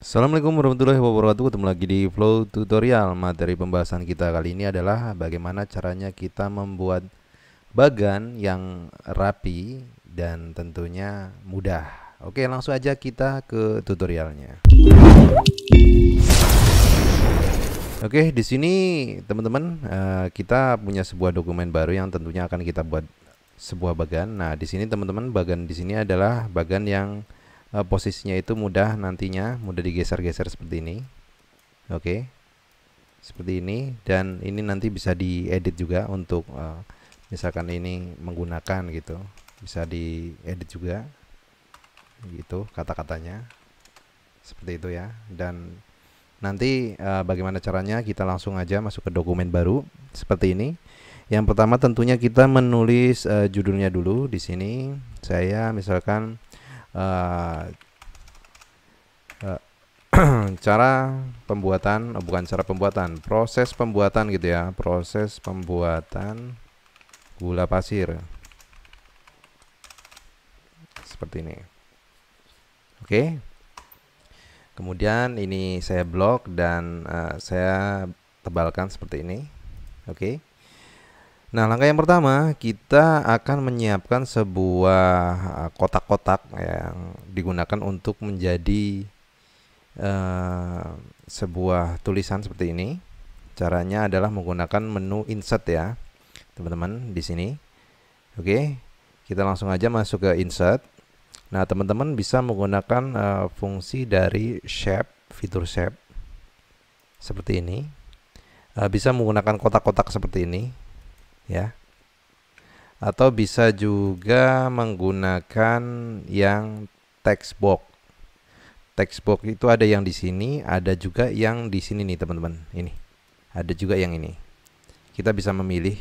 Assalamualaikum warahmatullahi wabarakatuh. Ketemu lagi di Flow Tutorial. Materi pembahasan kita kali ini adalah bagaimana caranya kita membuat bagan yang rapi dan tentunya mudah. Oke, langsung aja kita ke tutorialnya. Oke, di sini teman-teman kita punya sebuah dokumen baru yang tentunya akan kita buat sebuah bagan. Nah, di sini teman-teman, bagan di sini adalah bagan yang posisinya itu mudah, nantinya mudah digeser-geser seperti ini. Oke, seperti ini, dan ini nanti bisa diedit juga untuk misalkan ini menggunakan gitu, bisa diedit juga gitu kata-katanya seperti itu ya. Dan nanti bagaimana caranya, kita langsung aja masuk ke dokumen baru seperti ini. Yang pertama tentunya kita menulis judulnya dulu. Di sini saya misalkan uh, cara pembuatan, bukan cara pembuatan, proses pembuatan gitu ya, proses pembuatan gula pasir seperti ini. Oke, kemudian ini saya blok dan saya tebalkan seperti ini. Oke, nah langkah yang pertama kita akan menyiapkan sebuah kotak-kotak yang digunakan untuk menjadi sebuah tulisan seperti ini. Caranya adalah menggunakan menu insert ya, teman-teman di sini. Oke, kita langsung aja masuk ke insert. Nah, teman-teman bisa menggunakan fungsi dari shape, fitur shape seperti ini. Bisa menggunakan kotak-kotak seperti ini ya. Atau bisa juga menggunakan yang text box. Text box itu ada yang di sini, ada juga yang di sini nih, teman-teman. Ini. Ada juga yang ini. Kita bisa memilih.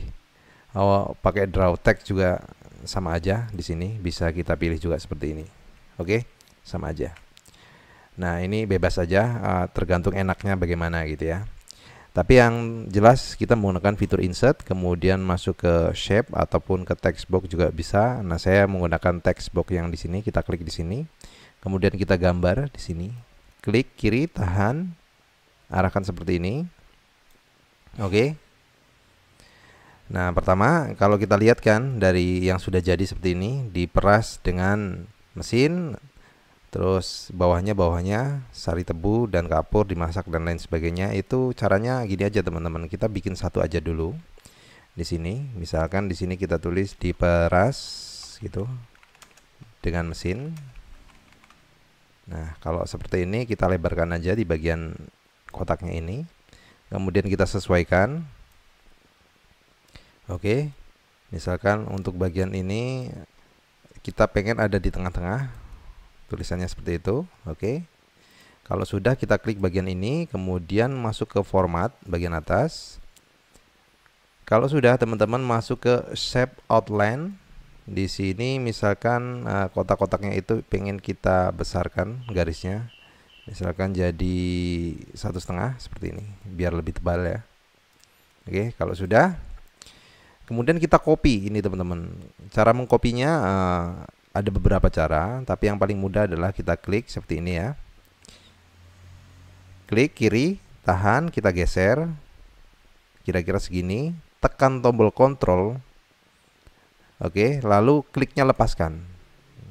Pakai draw text juga sama aja di sini, bisa kita pilih juga seperti ini. Oke, sama aja. Nah, ini bebas saja, tergantung enaknya bagaimana gitu ya. Tapi yang jelas kita menggunakan fitur insert, kemudian masuk ke shape ataupun ke text box juga bisa. Nah, saya menggunakan text box yang di sini, kita klik di sini. Kemudian kita gambar di sini. Klik kiri, tahan, arahkan seperti ini. Oke. Nah, pertama kalau kita lihat kan dari yang sudah jadi seperti ini, diperas dengan mesin, terus bawahnya sari tebu dan kapur, dimasak dan lain sebagainya. Itu caranya gini aja teman-teman. Kita bikin satu aja dulu. Di sini, misalkan di sini kita tulis diperas gitu dengan mesin. Nah, kalau seperti ini kita lebarkan aja di bagian kotaknya ini. Kemudian kita sesuaikan. Oke. Misalkan untuk bagian ini kita pengen ada di tengah-tengah. Tulisannya seperti itu. Oke. Kalau sudah, kita klik bagian ini, kemudian masuk ke format bagian atas. Kalau sudah, teman-teman masuk ke shape outline. Di sini misalkan kotak-kotaknya itu pengen kita besarkan garisnya, misalkan jadi 1,5 seperti ini biar lebih tebal ya. Oke, kalau sudah, kemudian kita copy ini teman-teman. Cara mengkopinya ada beberapa cara, tapi yang paling mudah adalah kita klik seperti ini ya. Klik kiri, tahan, kita geser kira-kira segini, tekan tombol kontrol. Oke, lalu kliknya lepaskan.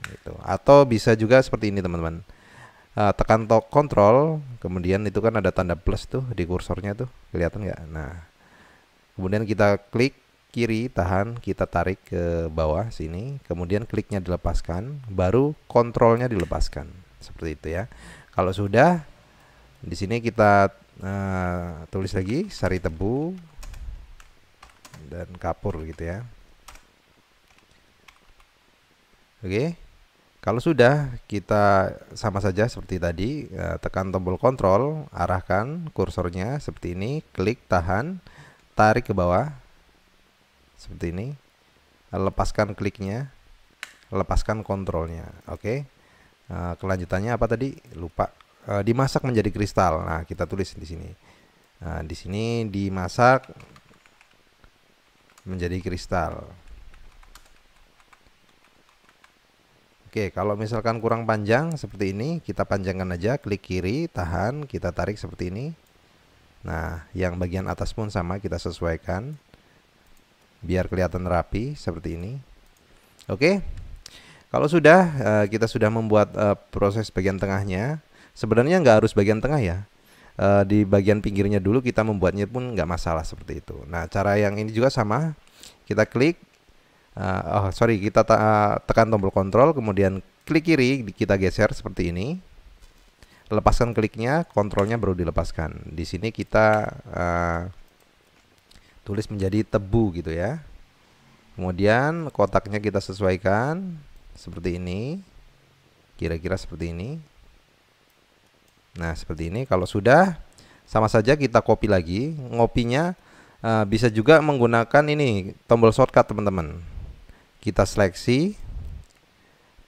Gitu. Atau bisa juga seperti ini teman-teman. Tekan kontrol, kemudian itu kan ada tanda plus tuh di kursornya tuh, kelihatan nggak? Nah, kemudian kita klik kiri, tahan, kita tarik ke bawah sini, kemudian kliknya dilepaskan, baru kontrolnya dilepaskan, seperti itu ya. Kalau sudah, di sini kita tulis lagi sari tebu dan kapur gitu ya. Oke, kalau sudah, kita sama saja seperti tadi, tekan tombol kontrol, arahkan kursornya seperti ini, klik, tahan, tarik ke bawah seperti ini, lepaskan kliknya, lepaskan kontrolnya. Oke, kelanjutannya apa tadi? Lupa. Dimasak menjadi kristal. Nah, kita tulis di sini. Nah, di sini dimasak menjadi kristal. Oke, kalau misalkan kurang panjang seperti ini, kita panjangkan aja, klik kiri, tahan, kita tarik seperti ini. Nah, yang bagian atas pun sama, kita sesuaikan biar kelihatan rapi seperti ini. Oke, kalau sudah kita sudah membuat proses bagian tengahnya. Sebenarnya nggak harus bagian tengah ya. Di bagian pinggirnya dulu kita membuatnya pun nggak masalah seperti itu. Nah, cara yang ini juga sama. Kita klik, kita tekan tombol kontrol, kemudian klik kiri, kita geser seperti ini. Lepaskan kliknya, kontrolnya baru dilepaskan. Di sini kita tulis menjadi tebu gitu ya. Kemudian kotaknya kita sesuaikan seperti ini, kira-kira seperti ini. Nah, seperti ini. Kalau sudah, sama saja kita copy lagi. Ngopinya bisa juga menggunakan ini tombol shortcut teman-teman. Kita seleksi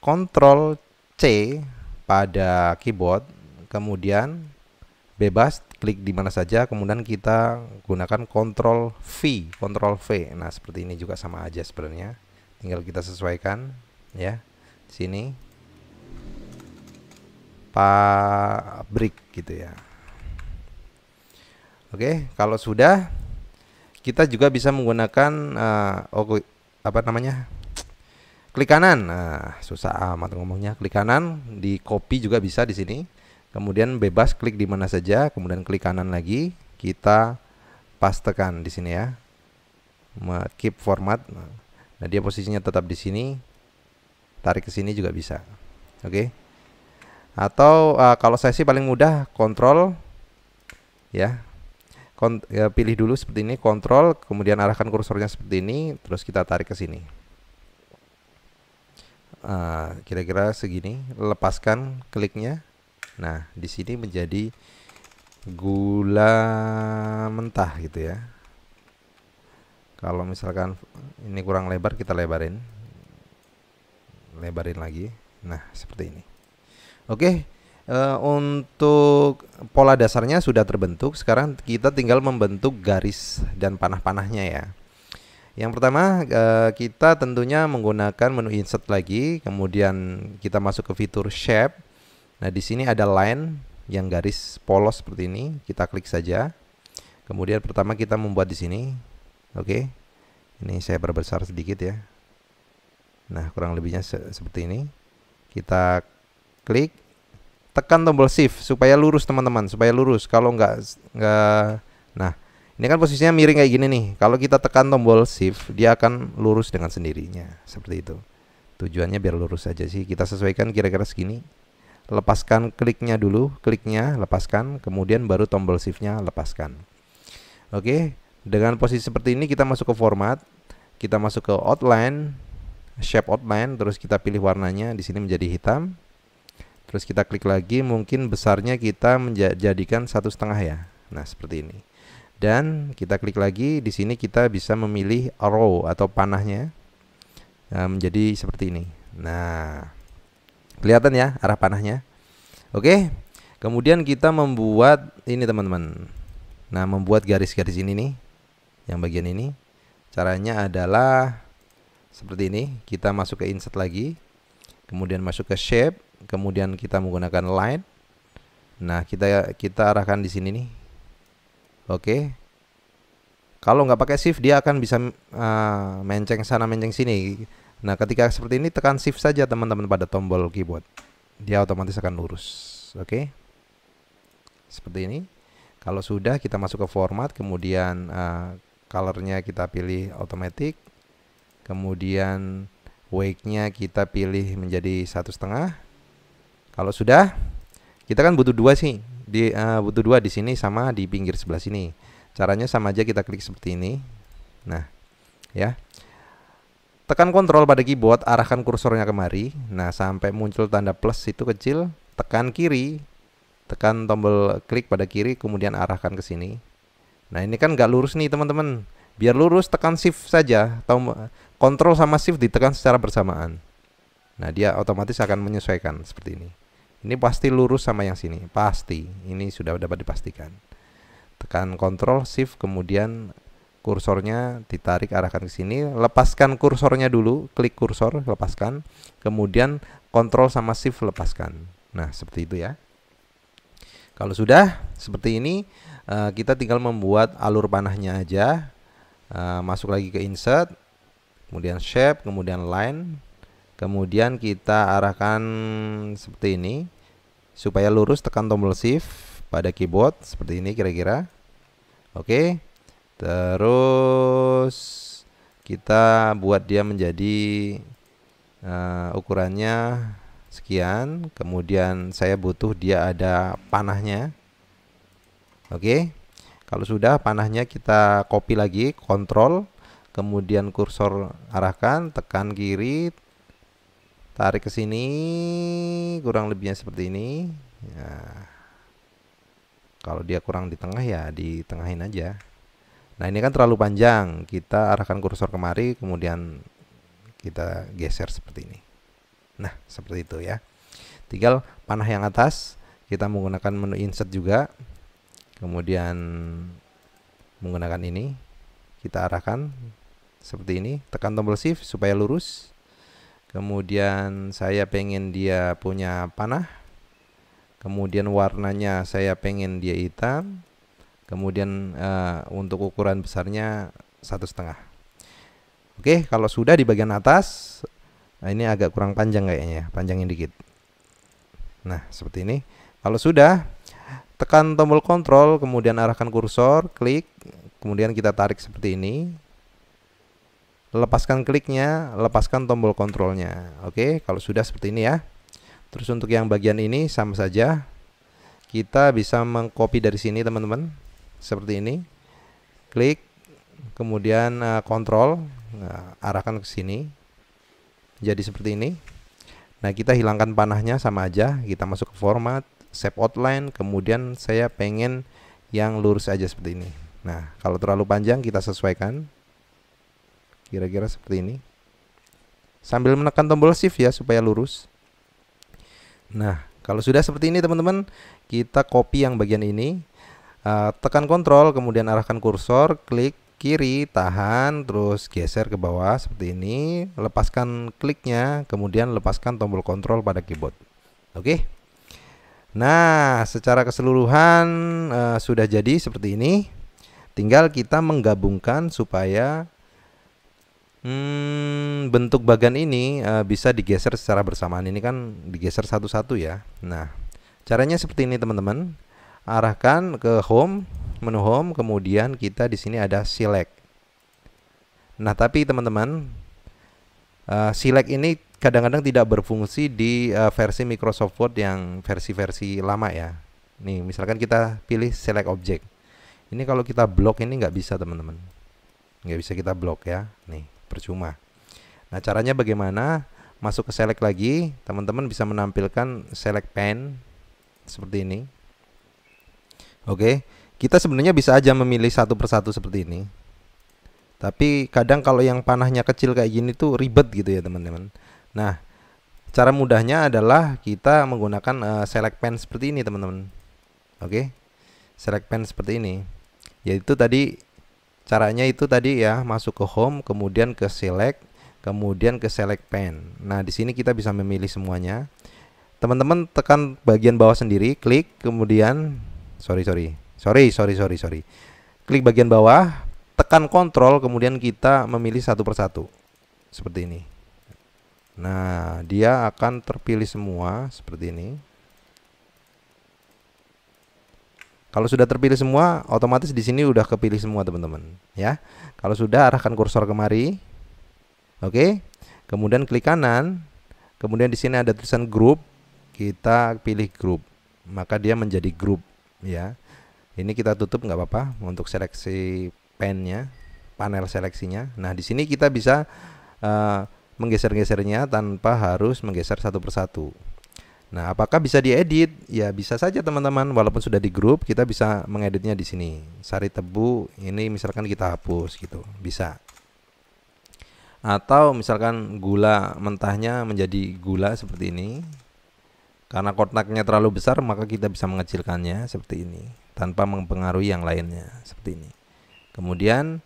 Ctrl C pada keyboard, kemudian bebas klik di mana saja, kemudian kita gunakan Ctrl V. Nah, seperti ini juga sama aja sebenarnya. Tinggal kita sesuaikan ya. Sini pabrik gitu ya. Oke, kalau sudah, kita juga bisa menggunakan klik kanan. Nah, susah amat ngomongnya. Klik kanan, di copy juga bisa di sini. Kemudian bebas klik di mana saja, kemudian klik kanan lagi, kita pastekan di sini ya. Keep format. Nah, dia posisinya tetap di sini. Tarik ke sini juga bisa. Oke. Atau kalau saya sih paling mudah kontrol ya. Pilih dulu seperti ini, kontrol, kemudian arahkan kursornya seperti ini, terus kita tarik ke sini. Kira-kira segini, lepaskan kliknya. Nah, di sini menjadi gula mentah gitu ya. Kalau misalkan ini kurang lebar, kita lebarin lagi. Nah, seperti ini. Oke, untuk pola dasarnya sudah terbentuk. Sekarang kita tinggal membentuk garis dan panah-panahnya ya. Yang pertama, kita tentunya menggunakan menu insert lagi, kemudian kita masuk ke fitur shape. Nah, di sini ada line yang garis polos seperti ini, kita klik saja. Kemudian pertama kita membuat di sini. Oke. Ini saya perbesar sedikit ya. Nah, kurang lebihnya seperti ini. Kita klik, tekan tombol shift supaya lurus teman-teman, supaya lurus. Kalau nggak, nah ini kan posisinya miring kayak gini nih. Kalau kita tekan tombol shift, dia akan lurus dengan sendirinya, seperti itu. Tujuannya biar lurus saja sih. Kita sesuaikan kira-kira segini. Lepaskan kliknya dulu, kliknya lepaskan, kemudian baru tombol shiftnya lepaskan. Oke, dengan posisi seperti ini kita masuk ke format, kita masuk ke outline, shape outline, terus kita pilih warnanya di sini menjadi hitam. Terus kita klik lagi, mungkin besarnya kita menjadikan 1,5 ya. Nah, seperti ini. Dan kita klik lagi, di sini kita bisa memilih arrow atau panahnya menjadi seperti ini. Nah, kelihatan ya arah panahnya. Oke. Kemudian kita membuat ini teman-teman. Nah, membuat garis-garis ini nih, yang bagian ini. Caranya adalah seperti ini. Kita masuk ke insert lagi, kemudian masuk ke shape, kemudian kita menggunakan line. Nah, kita arahkan di sini nih. Oke. Kalau nggak pakai shift, dia akan bisa menceng sana menceng sini. Nah, ketika seperti ini tekan shift saja teman-teman pada tombol keyboard, dia otomatis akan lurus. Oke. Seperti ini. Kalau sudah, kita masuk ke format, kemudian colornya kita pilih automatic, kemudian weight-nya kita pilih menjadi 1,5. Kalau sudah, kita kan butuh dua sih, butuh dua di sini sama di pinggir sebelah sini. Caranya sama aja, kita klik seperti ini. Nah, ya, tekan kontrol pada keyboard, arahkan kursornya kemari. Nah, sampai muncul tanda plus itu kecil, tekan kiri, tekan tombol klik pada kiri, kemudian arahkan ke sini. Nah, ini kan nggak lurus nih teman-teman. Biar lurus, tekan shift saja, atau kontrol sama shift ditekan secara bersamaan. Nah, dia otomatis akan menyesuaikan seperti ini. Ini pasti lurus sama yang sini, pasti. Ini sudah dapat dipastikan. Tekan kontrol shift, kemudian kursornya ditarik, arahkan ke sini. Lepaskan kursornya dulu, klik kursor, lepaskan. Kemudian Ctrl sama Shift lepaskan. Nah, seperti itu ya. Kalau sudah seperti ini, kita tinggal membuat alur panahnya aja. Masuk lagi ke insert, kemudian shape, kemudian line, kemudian kita arahkan seperti ini. Supaya lurus, tekan tombol shift pada keyboard seperti ini kira-kira. Oke. Terus kita buat dia menjadi ukurannya sekian. Kemudian saya butuh dia ada panahnya. Oke. Kalau sudah panahnya, kita copy lagi, Ctrl, kemudian kursor arahkan, tekan kiri, tarik ke sini, kurang lebihnya seperti ini. Ya. Kalau dia kurang di tengah ya ditengahin aja. Nah, ini kan terlalu panjang. Kita arahkan kursor kemari, kemudian kita geser seperti ini. Nah, seperti itu ya. Tinggal panah yang atas kita menggunakan menu insert juga. Kemudian menggunakan ini kita arahkan seperti ini, tekan tombol shift supaya lurus. Kemudian saya pengen dia punya panah. Kemudian warnanya saya pengen dia hitam. Kemudian untuk ukuran besarnya 1,5. Oke, kalau sudah di bagian atas, ini agak kurang panjang kayaknya, panjangin dikit. Nah, seperti ini. Kalau sudah, tekan tombol Ctrl, kemudian arahkan kursor, klik, kemudian kita tarik seperti ini. Lepaskan kliknya, lepaskan tombol kontrolnya. Oke, kalau sudah seperti ini ya. Terus untuk yang bagian ini sama saja. Kita bisa mengcopy dari sini teman-teman. Seperti ini. Klik, kemudian kontrol, arahkan ke sini. Jadi seperti ini. Nah, kita hilangkan panahnya sama aja. Kita masuk ke format, save outline, kemudian saya pengen yang lurus aja seperti ini. Nah, kalau terlalu panjang kita sesuaikan. Kira-kira seperti ini. Sambil menekan tombol shift ya supaya lurus. Nah, kalau sudah seperti ini teman-teman, kita copy yang bagian ini. Tekan Ctrl, kemudian arahkan kursor, klik kiri, tahan, terus geser ke bawah seperti ini. Lepaskan kliknya, kemudian lepaskan tombol kontrol pada keyboard. Oke. Nah, secara keseluruhan sudah jadi seperti ini. Tinggal kita menggabungkan supaya bentuk bagan ini bisa digeser secara bersamaan. Ini kan digeser satu-satu ya. Nah, caranya seperti ini teman-teman. Arahkan ke home, menu home, kemudian kita di sini ada select. Nah, tapi teman-teman, select ini kadang-kadang tidak berfungsi di versi Microsoft Word yang versi-versi lama ya. Nih, misalkan kita pilih select object. Ini kalau kita blok ini nggak bisa teman-teman. Nggak bisa kita blok ya. Nih, percuma. Nah, caranya bagaimana? Masuk ke select lagi, teman-teman bisa menampilkan select pen seperti ini. Oke, kita sebenarnya bisa aja memilih satu persatu seperti ini. Tapi kadang kalau yang panahnya kecil kayak gini tuh ribet gitu ya teman-teman. Nah, cara mudahnya adalah kita menggunakan select pen seperti ini teman-teman. Oke, select pen seperti ini. Yaitu tadi caranya itu tadi ya, masuk ke home, kemudian ke select, kemudian ke select pen. Nah, di sini kita bisa memilih semuanya. Teman-teman tekan bagian bawah sendiri, klik, kemudian sorry. Klik bagian bawah, tekan kontrol, kemudian kita memilih satu persatu. Seperti ini. Nah, dia akan terpilih semua seperti ini. Kalau sudah terpilih semua, otomatis di sini udah kepilih semua teman-teman, ya. Kalau sudah, arahkan kursor kemari. Oke. Kemudian klik kanan. Kemudian di sini ada tulisan group. Kita pilih group. Maka dia menjadi group. Ya, ini kita tutup nggak apa-apa untuk seleksi pennya, panel seleksinya. Nah, di sini kita bisa menggeser-gesernya tanpa harus menggeser satu persatu. Nah, apakah bisa diedit? Ya, bisa saja teman-teman. Walaupun sudah di grup, kita bisa mengeditnya di sini. Sari tebu ini misalkan kita hapus gitu, bisa. Atau misalkan gula mentahnya menjadi gula seperti ini. Karena kotaknya terlalu besar, maka kita bisa mengecilkannya seperti ini tanpa mempengaruhi yang lainnya seperti ini. Kemudian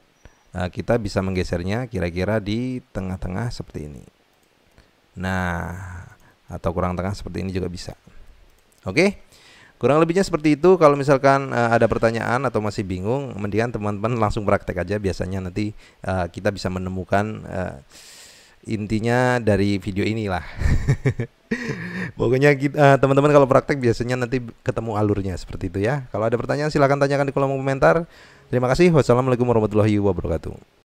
kita bisa menggesernya kira-kira di tengah-tengah seperti ini. Nah, atau kurang tengah seperti ini juga bisa. Oke, kurang lebihnya seperti itu. Kalau misalkan ada pertanyaan atau masih bingung, mendingan teman-teman langsung praktek aja. Biasanya nanti kita bisa menemukan intinya dari video inilah. Pokoknya teman-teman kalau praktek biasanya nanti ketemu alurnya seperti itu ya. Kalau ada pertanyaan silahkan tanyakan di kolom komentar. Terima kasih. Wassalamualaikum warahmatullahi wabarakatuh.